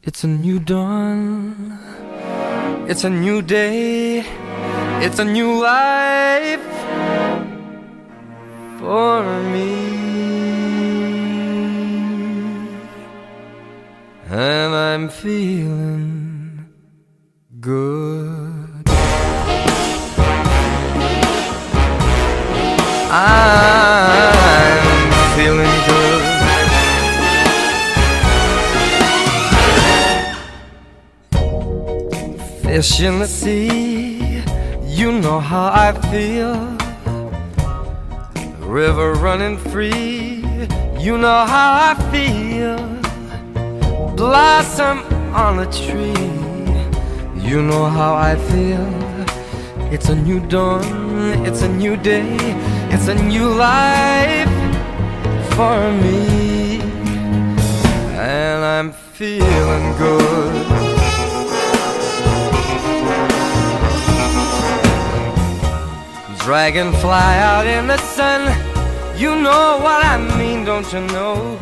It's a new dawn, it's a new day, it's a new life for me. And I'm feeling good. I'm feeling good. Fish in the sea, you know how I feel. River running free, you know how I feel. Blossom on a tree, you know how I feel. It's a new dawn, it's a new day, it's a new life for me. And I'm feeling good. Dragonfly out in the sun, you know what I mean, don't you know?